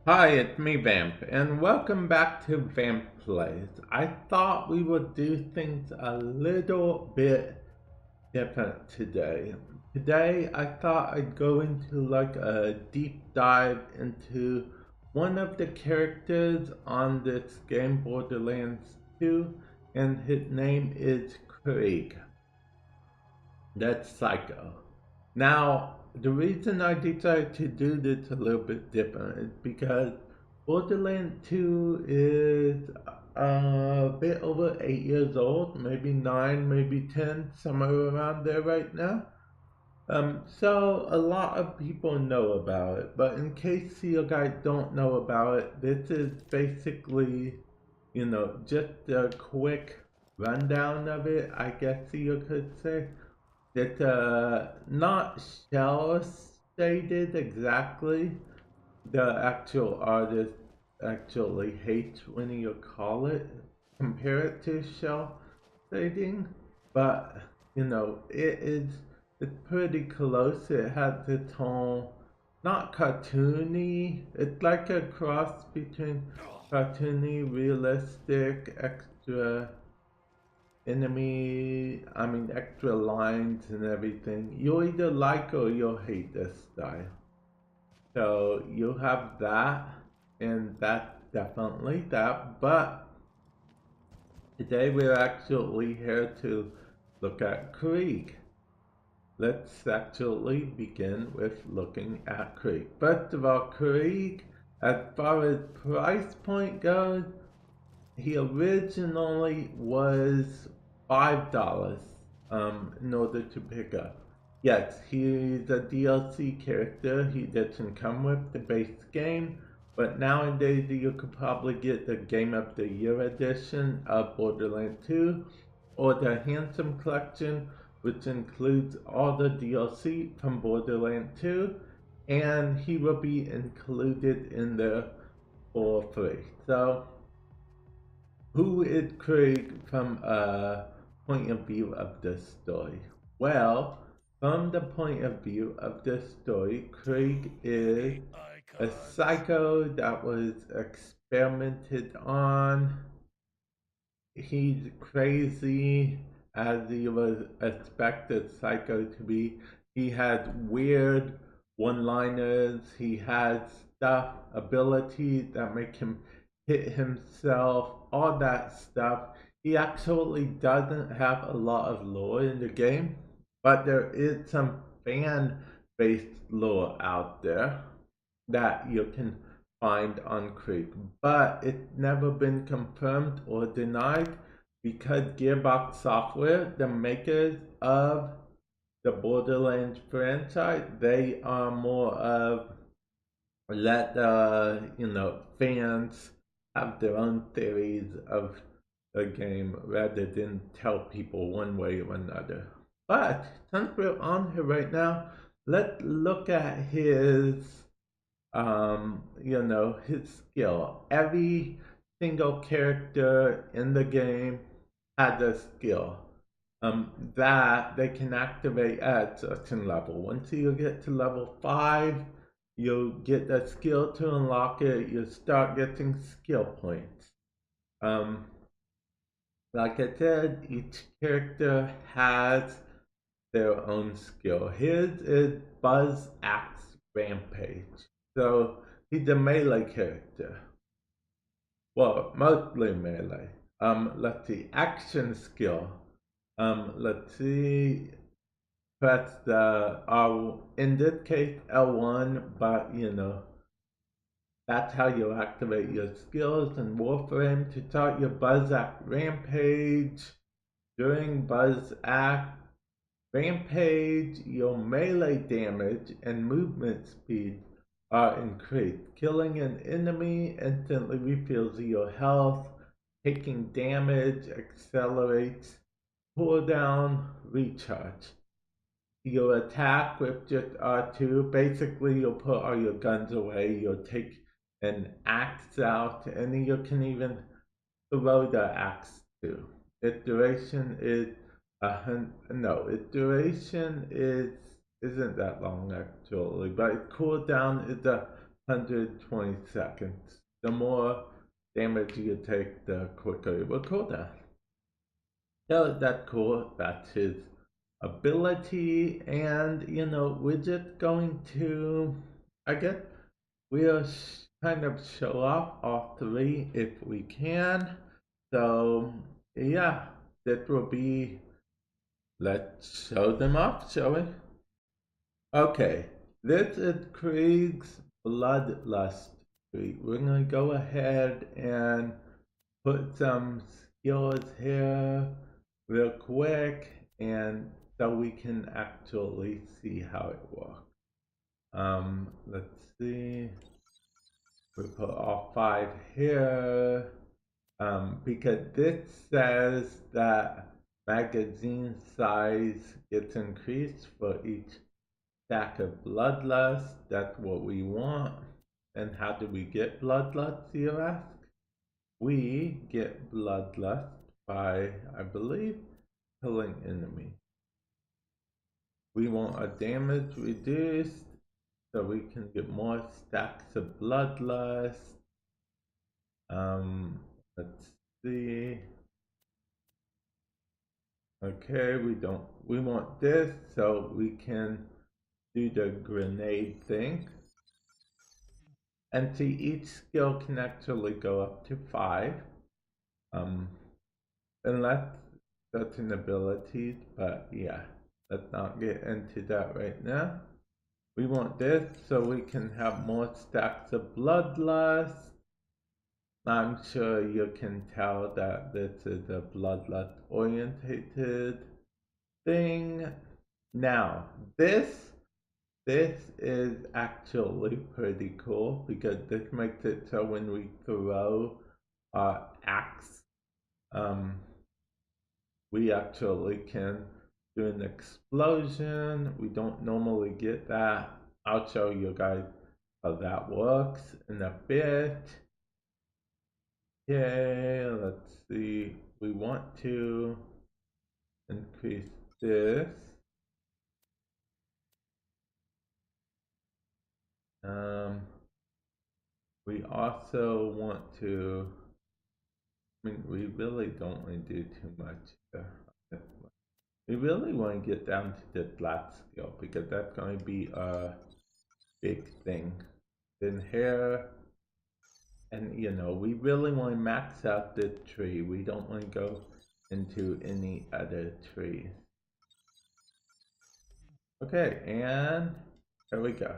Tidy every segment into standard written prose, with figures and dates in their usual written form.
Hi, it's me, Vamp, and welcome back to Vamp Plays. I thought we would do things a little bit different today. Today, I thought I'd go into like a deep dive into one of the characters on this game, Borderlands 2, and his name is Krieg. That's Psycho. Now, the reason I decided to do this a little bit different is because Borderlands 2 is a bit over 8 years old, maybe 9, maybe 10, somewhere around there right now. So a lot of people know about it, but in case you guys don't know about it, this is basically, just a quick rundown of it, I guess you could say. It's not shell stated exactly. The actual artist actually hates when you call it, compare it to shell shading, but it's pretty close. It has its own, not cartoony. It's like a cross between cartoony, realistic, extra extra lines and everything. You'll either like or you'll hate this style. So you have that, and that's definitely that. But today we're actually here to look at Krieg. Let's actually begin with looking at Krieg. First of all, Krieg, as far as price point goes, he originally was $5 in order to pick up. Yes, he's a DLC character. He doesn't come with the base game, but nowadays you could probably get the Game of the Year edition of Borderlands 2 or the Handsome Collection, which includes all the DLC from Borderlands 2, and he will be included in there for free. So who is Krieg from a point of view of this story? Well, from the point of view of this story, Krieg is a psycho that was experimented on. He's crazy as he was expected psycho to be. He had weird one-liners. He had stuff, abilities that make him hit himself, all that stuff. He actually doesn't have a lot of lore in the game, but there is some fan-based lore out there that you can find on Krieg, but it's never been confirmed or denied because Gearbox Software, the makers of the Borderlands franchise, they are more of let fans have their own theories of the game rather than tell people one way or another. But since we're on here right now, let's look at his skill. Every single character in the game has a skill that they can activate at a certain level. Once you get to level 5, you'll get that skill to unlock it. You start getting skill points. Um, like I said, each character has their own skill. His is Buzz Axe Rampage. So he's a melee character. Well, mostly melee. Let's see, action skill. Let's see, press the R, in this case L1, but that's how you activate your skills in Warframe to start your Buzz Act Rampage. During Buzz Act Rampage, your melee damage and movement speed are increased. Killing an enemy instantly refills your health. Taking damage accelerates cooldown recharge. You'll attack with just R2. Basically, you'll put all your guns away. You'll take an axe out, and then you can even throw the axe too. Its duration is no, its duration isn't that long actually, but its cooldown is a 120 seconds. The more damage you take, the quicker it will cool down. So that's cool. That's his ability, and you know, we're just going to, I guess, we'll kind of show off all three if we can. So, yeah, that will be, let's show them off, shall we? Okay, this is Krieg's Bloodlust tree. We're going to go ahead and put some skills here real quick, and so we can actually see how it works. Let's see. We put all 5 here, because this says that magazine size gets increased for each stack of Bloodlust. That's what we want. And how do we get Bloodlust, you ask? We get Bloodlust by, I believe, killing enemies. We want our damage reduced so we can get more stacks of Bloodlust. Let's see. Okay, we want this so we can do the grenade thing. And see, each skill can actually go up to 5. Unless certain abilities, but yeah, let's not get into that right now. We want this so we can have more stacks of Bloodlust. I'm sure you can tell that this is a Bloodlust orientated thing. Now, this is actually pretty cool because this makes it so when we throw our axe, we actually can do an explosion. We don't normally get that. I'll show you guys how that works in a bit. Okay, let's see. We want to increase this. We also want to, I mean, we really don't want to do too much here. We really want to get down to the black skill because that's going to be a big thing. Then here, and you know, we really want to max out this tree. We don't want to go into any other trees. Okay, and here we go.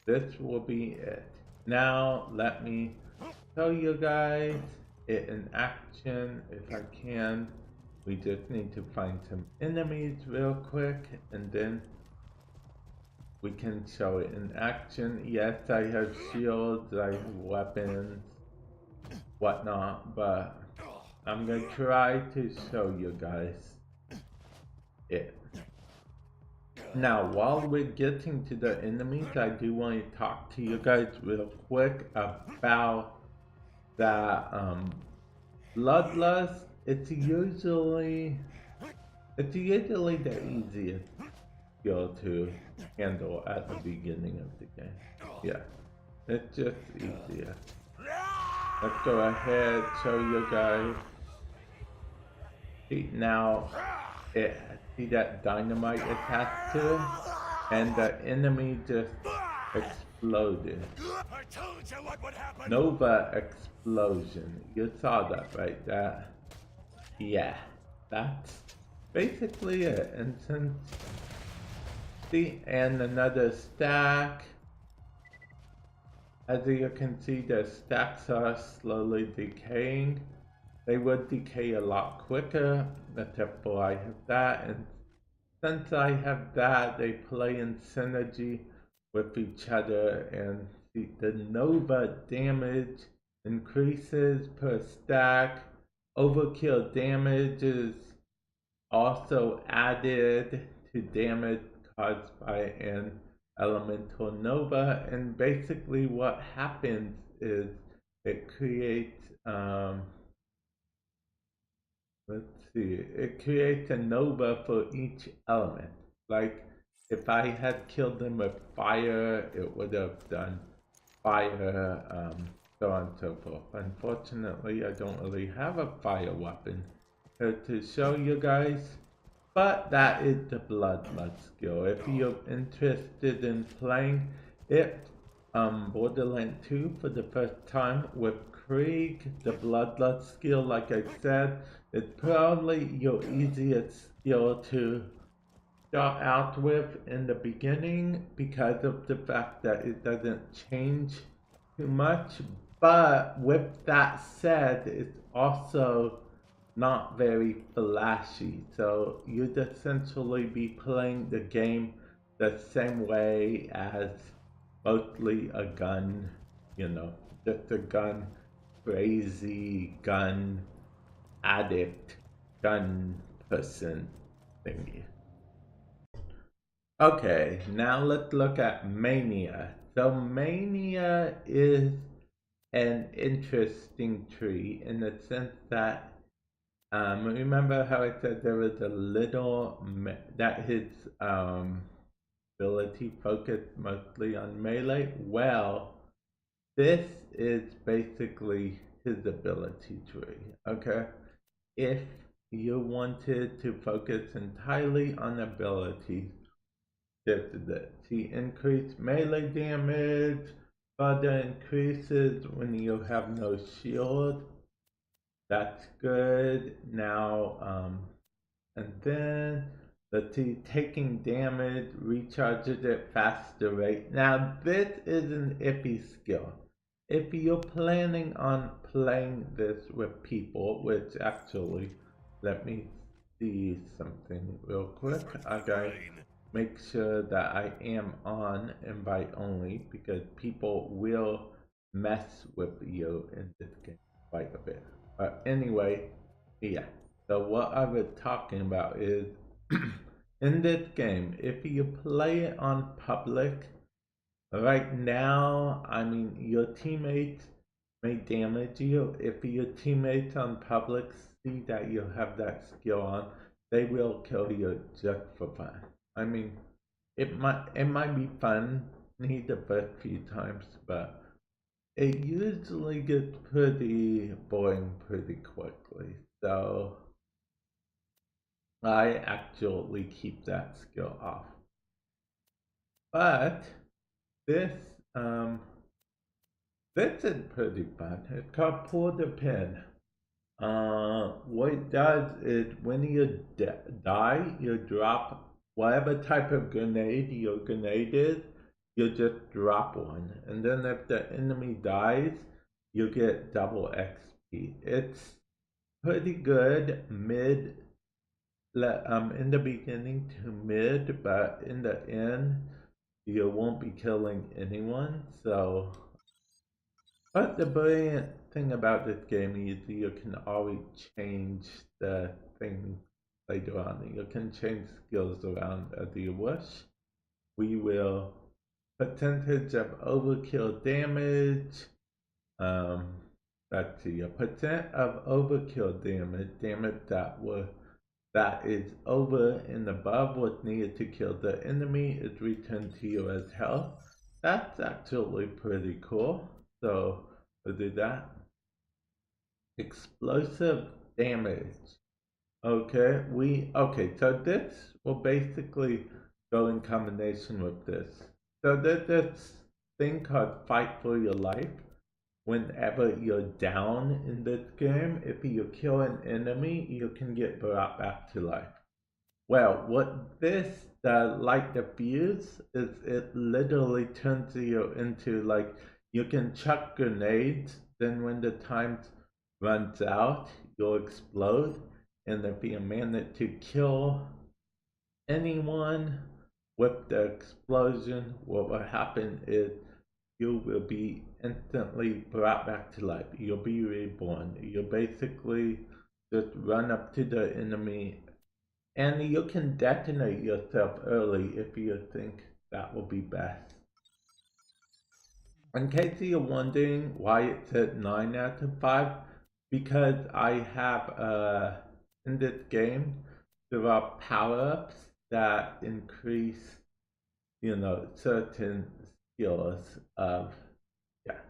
This will be it. Now let me show you guys it in action if I can. We just need to find some enemies real quick and then we can show it in action. Yes, I have shields, I have weapons, whatnot, but I'm gonna try to show you guys it. Now, while we're getting to the enemies, I do want to talk to you guys real quick about that Bloodlust. It's usually the easiest skill to handle at the beginning of the game. Yeah, it's just easier. Let's go ahead, show you guys. See, now, see that dynamite attached to it? And the enemy just exploded. I told you what would happen. Nova explosion. You saw that, right? Yeah, that's basically it. And since, see, and another stack. As you can see, the stacks are slowly decaying. They would decay a lot quicker, except for I have that, and since I have that, they play in synergy with each other, and the Nova damage increases per stack. Overkill damage is also added to damage caused by an elemental nova, and basically what happens is it creates it creates a nova for each element. Like if I had killed them with fire, it would have done fire, so on and so forth. Unfortunately, I don't really have a fire weapon here to show you guys, but that is the Bloodlust skill. If you're interested in playing it, Borderlands 2 for the first time with Krieg, the Bloodlust skill, like I said, it's probably your easiest skill to start out with in the beginning because of the fact that it doesn't change too much. But with that said, it's also not very flashy. So you'd essentially be playing the game the same way as mostly a gun, just a gun crazy, gun addict, gun person thingy. Okay, now let's look at Mania. So Mania is an interesting tree in the sense that, remember how I said there was a little, that his ability focused mostly on melee? Well, this is basically his ability tree, okay? If you wanted to focus entirely on abilities, this is it. See, increased melee damage, further increases when you have no shield. That's good. Now, and then let's see, taking damage recharges at faster rate. Now, this is an iffy skill. If you're planning on playing this with people, which actually, let me see something real quick. I gotta make sure that I am on invite only because people will mess with you in this game quite a bit. But anyway, yeah. So what I was talking about is in this game, if you play it on public, right now, I mean, your teammates may damage you. If your teammates on public see that you have that skill on, they will kill you just for fun. I mean, it might be fun the first few times, but it usually gets pretty boring pretty quickly. So I actually keep that skill off. But this this is pretty fun. It's called pull the pin. What it does is when you die, you drop whatever type of grenade your grenade is, you just drop one. And then if the enemy dies, you get double XP. It's pretty good mid, in the beginning to mid, but in the end, you won't be killing anyone, so. But the brilliant thing about this game is you can always change the thing later on. You can change skills around as you wish. We will percentage of overkill damage. Let's see, a percent of overkill damage that is over and above what's needed to kill the enemy is returned to you as health. That's actually pretty cool. So we'll do that. Explosive damage. Okay, so this will basically go in combination with this. So there's this thing called fight for your life. Whenever you're down in this game, if you kill an enemy, you can get brought back to life. Well, what this does, like the fuse, is it literally turns you into, like, you can chuck grenades, then when the time runs out, you'll explode, and if you manage to kill anyone with the explosion, what will happen is you will be instantly brought back to life. You'll be reborn. You'll basically just run up to the enemy and you can detonate yourself early if you think that will be best. In case you're wondering why it said 9 out of 5, because I have in this game there are power-ups that increase certain skills of Yeah.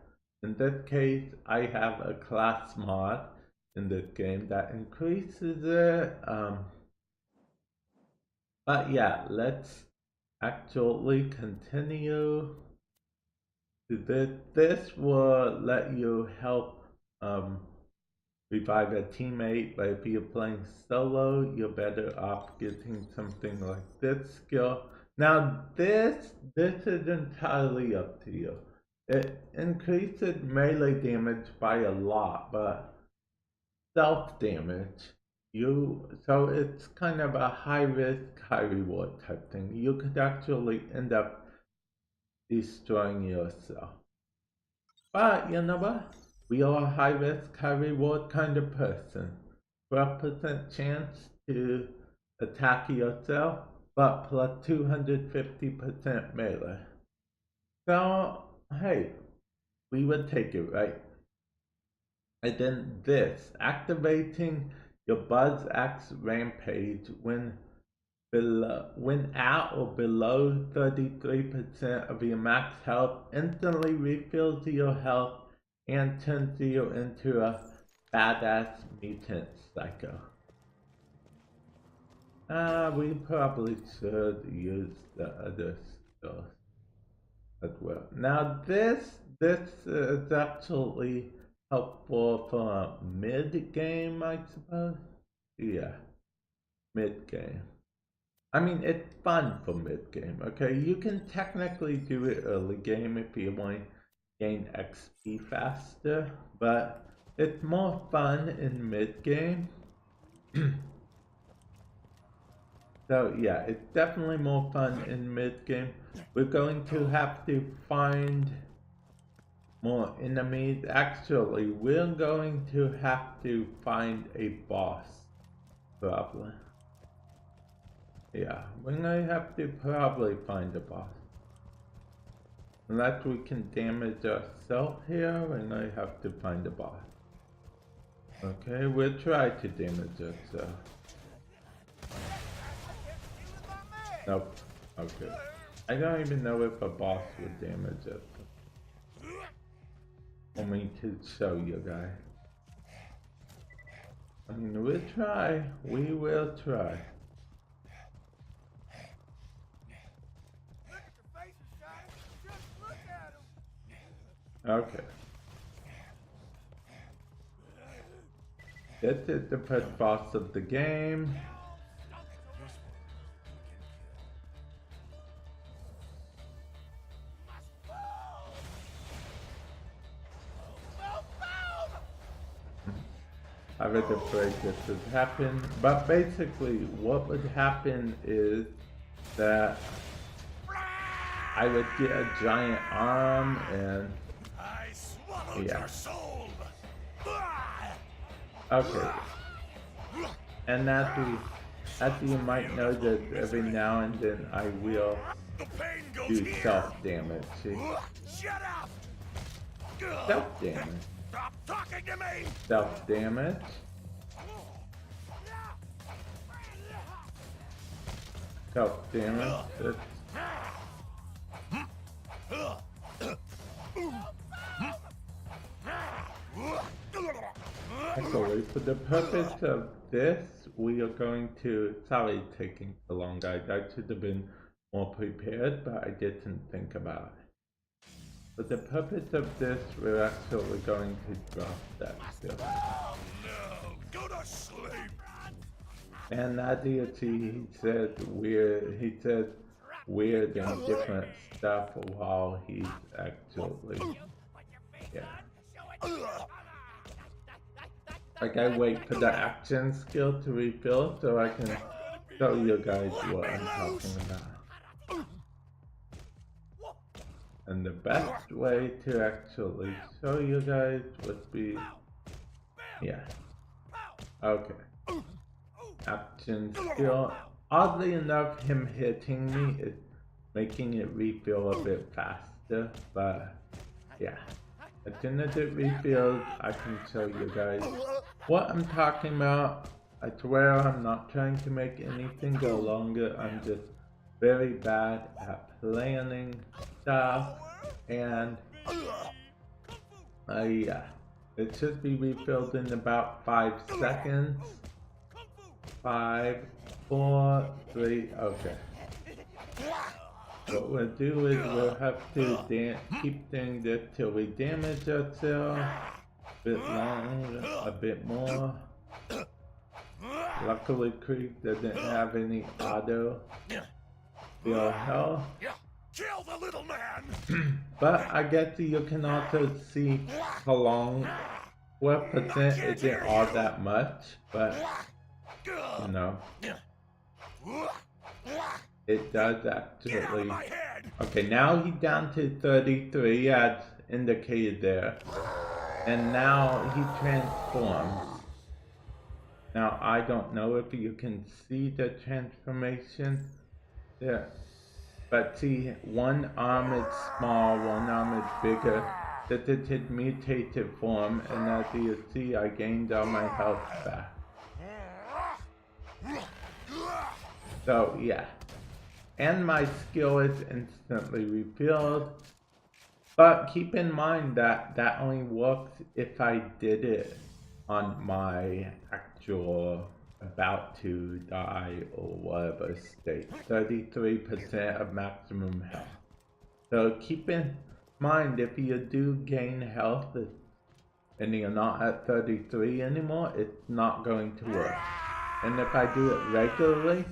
In this case, I have a class mod in this game that increases it. But yeah, let's actually continue to this. This will let you help revive a teammate, but if you're playing solo, you're better off getting something like this skill. Now this is entirely up to you. It increases melee damage by a lot, but self damage, so it's kind of a high risk, high reward type thing. You could actually end up destroying yourself. But you know what? We are a high risk, high reward kind of person. 12% chance to attack yourself, but plus 250% melee. So, hey, we would take it, right? And then this, activating your Buzz X Rampage when at or below 33% of your max health instantly refills your health and turns you into a badass mutant psycho. We probably should use the other stuff as well. Now this is actually helpful for mid game, I suppose. Yeah, mid game. I mean, it's fun for mid game. Okay, you can technically do it early game if you want to gain XP faster, but it's more fun in mid game. So yeah, it's definitely more fun in mid game. We're going to have to find more enemies. Actually, we're going to have to find a boss, probably. Yeah, we're gonna have to probably find a boss. Unless we can damage ourselves here, we're gonna have to find a boss. Okay, we'll try to damage ourselves. Nope. Okay. I don't even know if a boss would damage us. Want me to show you guys. I mean, we'll try. We will try. Okay. This is the first boss of the game. I was afraid this would happen, but basically what would happen is that I would get a giant arm and yeah. Okay. And as you might know that every now and then I will do self-damage. See? Self-damage. Stop talking to me! Self-damage. Self-damage. Actually, for the purpose of this, we are going to... Sorry taking so long, guys. I should have been more prepared, but I didn't think about it. For the purpose of this, we're actually going to drop that skill. Oh no! Go to sleep! And that deity, he said weird and different stuff while he's actually, yeah. Like I wait for the action skill to refill so I can show you guys what I'm talking about. And the best way to actually show you guys would be, yeah, okay. Action skill. Oddly enough, him hitting me is making it refill a bit faster, but yeah. As soon as it refills, I can show you guys what I'm talking about. I swear I'm not trying to make anything go longer, I'm just very bad at planning stuff, and Yeah. It should be refilled in about 5 seconds. 5, 4, 3, okay. What we'll do is we'll have to keep doing this till we damage ourselves. A bit longer, a bit more. Luckily Krieg doesn't have any auto heal health. Kill the little man! But I guess you can also see how long 12% isn't all that much, but you know, it does actually. Okay, now he's down to 33 as indicated there, and now he transforms. Now I don't know if you can see the transformation there, but see, one arm is small, one arm is bigger. This is his mutated form, and as you see, I gained all my health back. So yeah, and my skill is instantly refilled. But keep in mind that that only works if I did it on my actual about to die or whatever state. 33% of maximum health. So keep in mind if you do gain health and you're not at 33 anymore, it's not going to work. And if I do it regularly,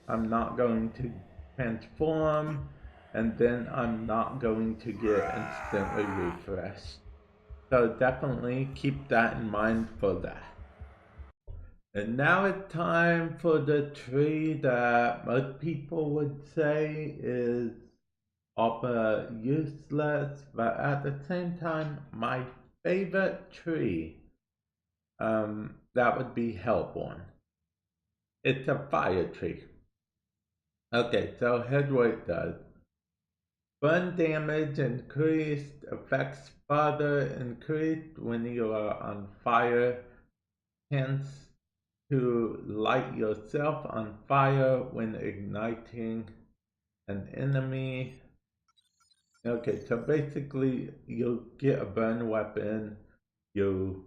I'm not going to transform, and then I'm not going to get instantly refreshed. So definitely keep that in mind for that. And now it's time for the tree that most people would say is useless, but at the same time, my favorite tree, that would be Hellborn. It's a fire tree. Okay, so here's what it does. Burn damage increased, effects further increased when you are on fire, hence to light yourself on fire when igniting an enemy. Okay, so basically you get a burn weapon, you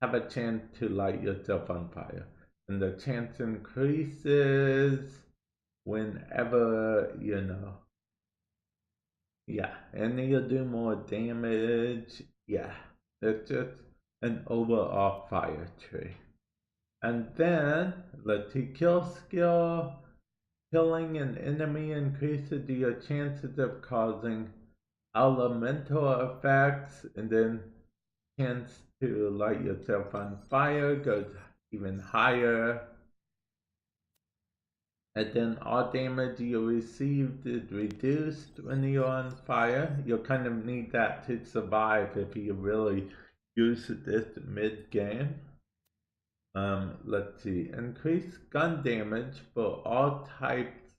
have a chance to light yourself on fire. And the chance increases whenever, you know. Yeah, and you'll do more damage. Yeah, it's just an overall fire tree. And then, let's see, kill skill. Killing an enemy increases your chances of causing elemental effects, and then chance to light yourself on fire goes even higher. And then all damage you received is reduced when you're on fire. You'll kind of need that to survive if you really use this mid-game. Let's see. Increase gun damage for all types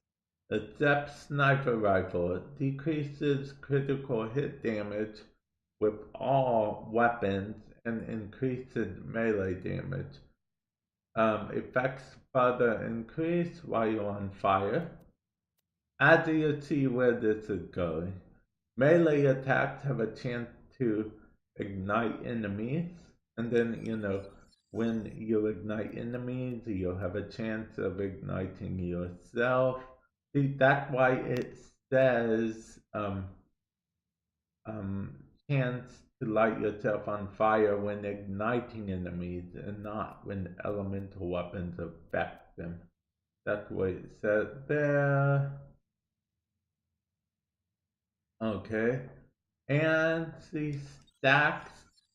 except sniper rifle. It decreases critical hit damage with all weapons and increases melee damage. Effects further increase while you're on fire. As you see where this is going, melee attacks have a chance to ignite enemies, and then, you know, when you ignite enemies, you'll have a chance of igniting yourself. See, that's why it says chance to light yourself on fire when igniting enemies and not when elemental weapons affect them. That's what it says there. Okay. And the stacks.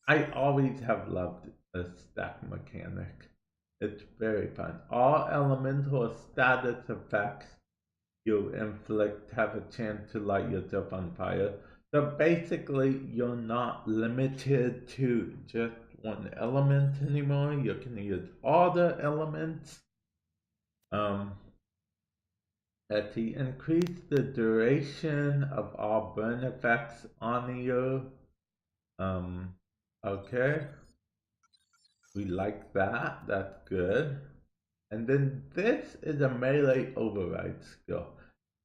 I always have loved the stack mechanic. It's very fun. All elemental status effects you inflict have a chance to light yourself on fire. So basically, you're not limited to just one element anymore. You can use all the elements. Let's see, increase the duration of all burn effects on you. Okay. We like that. That's good. And then this is a melee override skill.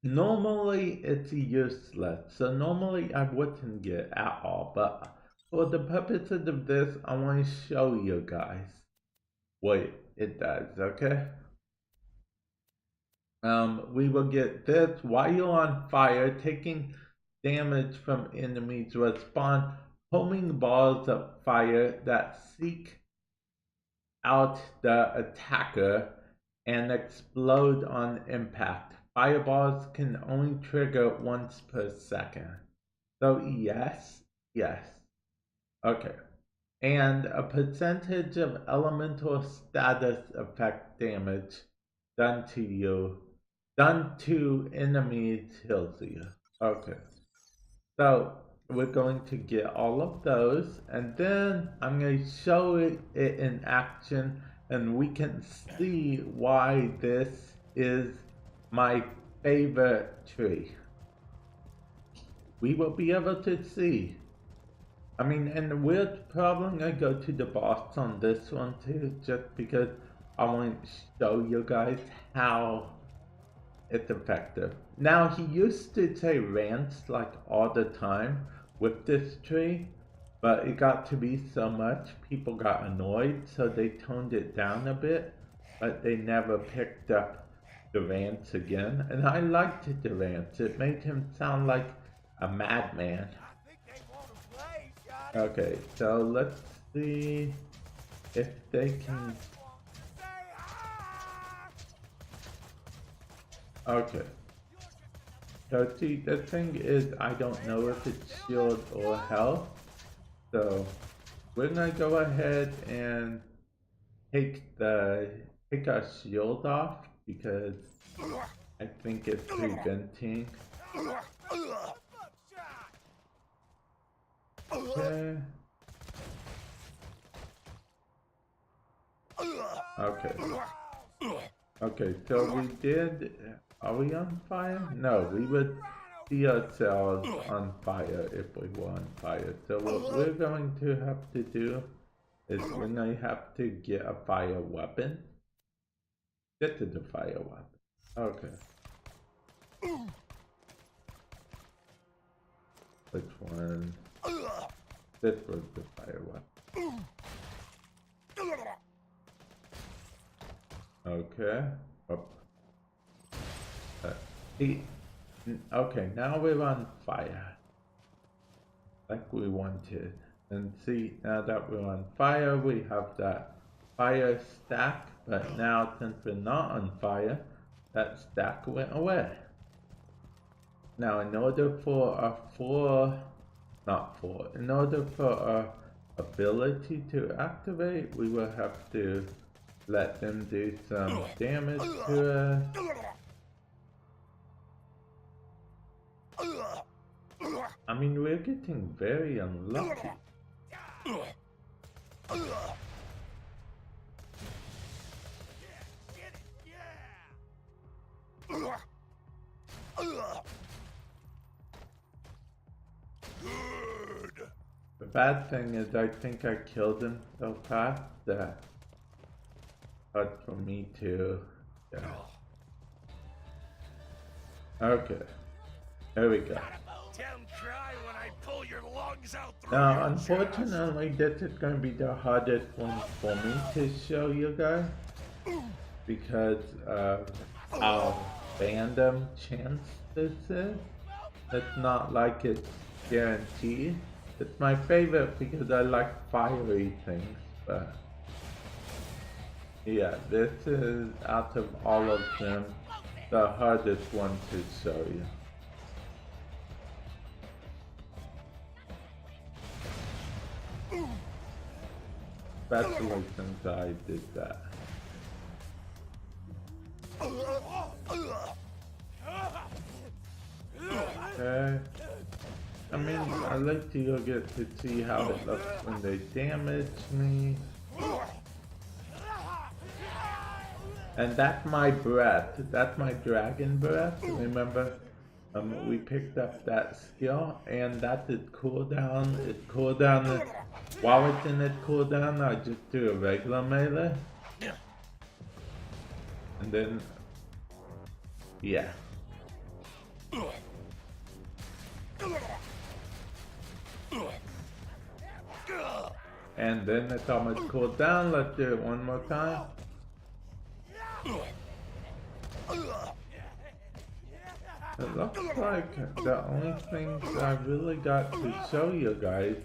Normally it's useless, so normally I wouldn't get it at all, but for the purposes of this, I want to show you guys what it does, okay? We will get this while you're on fire, taking damage from enemies will spawn homing balls of fire that seek out the attacker and explode on impact. Fireballs can only trigger once per second. So yes. Okay. And a percentage of elemental status effect damage done to enemies heals you. Okay. So we're going to get all of those, and then I'm going to show it in action, and we can see why this is my favorite tree. We will be able to see. I mean, and we're probably going to go to the boss on this one too, just because I want to show you guys how it's effective. Now, he used to say rants like all the time with this tree, but it got to be so much, people got annoyed, so they toned it down a bit, but they never picked up the rants again. And I liked the rants. It made him sound like a madman. Okay, so let's see if they can... Okay. So see, the thing is, I don't know if it's shield or health. So we're gonna go ahead and take our shield off because I think it's preventing. Okay. Okay, so we did... Are we on fire? No, we would see ourselves on fire if we were on fire. So what we're going to have to do is we're going to have to get a fire weapon. Get to the fire weapon. Okay. Which one? This was the fire weapon. Okay. Oh. Okay, now we're on fire. Like we wanted. And see, now that we're on fire, we have that fire stack. But now, since we're not on fire, that stack went away. Now, in order for our ability to activate, we will have to let them do some damage to us. I mean, we're getting very unlucky. The bad thing is I think I killed him so fast that it's hard for me to... Yeah. Okay. There we go. Now, unfortunately, this is going to be the hardest one for me to show you guys because of how random chance this is. It's not like it's guaranteed. It's my favorite because I like fiery things, but yeah, this is out of all of them the hardest one to show you. Especially since I did that. Okay. I mean, I like to get to see how it looks when they damage me. And that's my breath. That's my dragon breath. Remember, we picked up that skill, and that's its cooldown. Its cooldown. While it's in its cooldown, I just do a regular melee. And then, yeah. and then it's almost cooled down. Let's do it one more time. It looks like the only thing that I really got to show you guys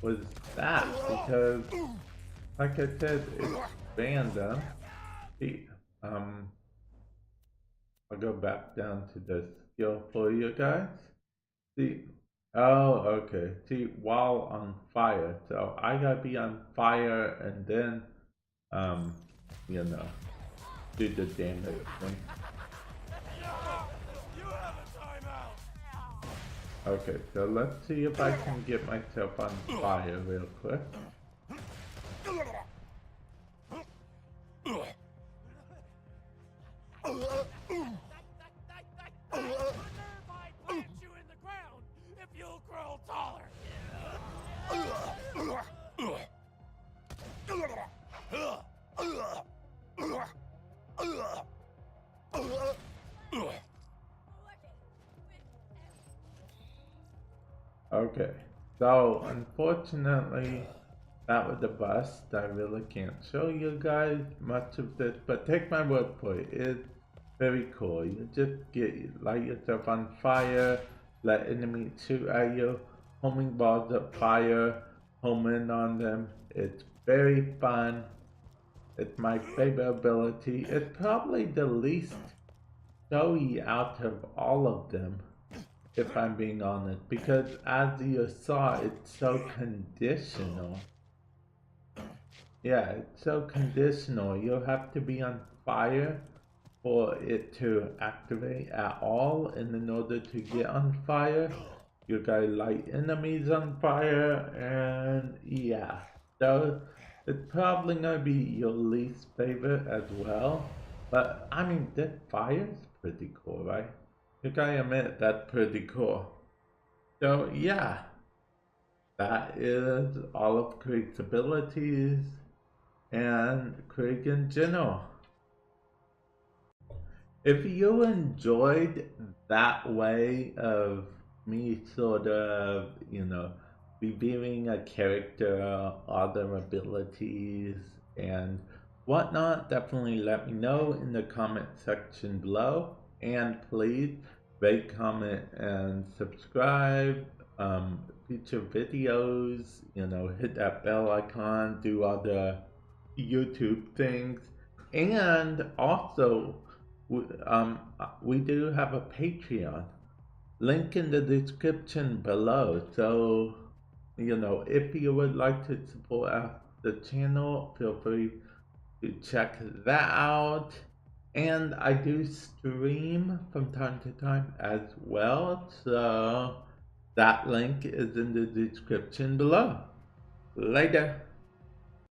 was that, because like I said, it's random. I'll go back down to the skill for you guys. See, oh, okay. See, while on fire, so I gotta be on fire and then, you know, do the damage thing. Okay, so let's see if I can get myself on fire real quick. Okay, so unfortunately that was a bust. I really can't show you guys much of this, but take my word for it, it's very cool. You just light yourself on fire, let enemies shoot at you, homing balls of fire, home in on them. It's very fun. It's my favorite ability. It's probably the least showy out of all of them, if I'm being honest, because as you saw, it's so conditional. Yeah, it's so conditional. You'll have to be on fire for it to activate at all, and in order to get on fire, you gotta light enemies on fire, and yeah. So it's probably gonna be your least favorite as well. But I mean, this fire's pretty cool, right? You gotta admit, that's pretty cool. So yeah, that is all of Krieg's abilities and Krieg in general. If you enjoyed that way of me sort of, you know, reviewing a character, other abilities, and whatnot, definitely let me know in the comment section below. And please rate, comment, and subscribe. Future videos, you know, hit that bell icon, do all the YouTube things, and also we do have a Patreon, link in the description below. So, you know, if you would like to support the channel, feel free to check that out. And I do stream from time to time as well, so that link is in the description below. Later.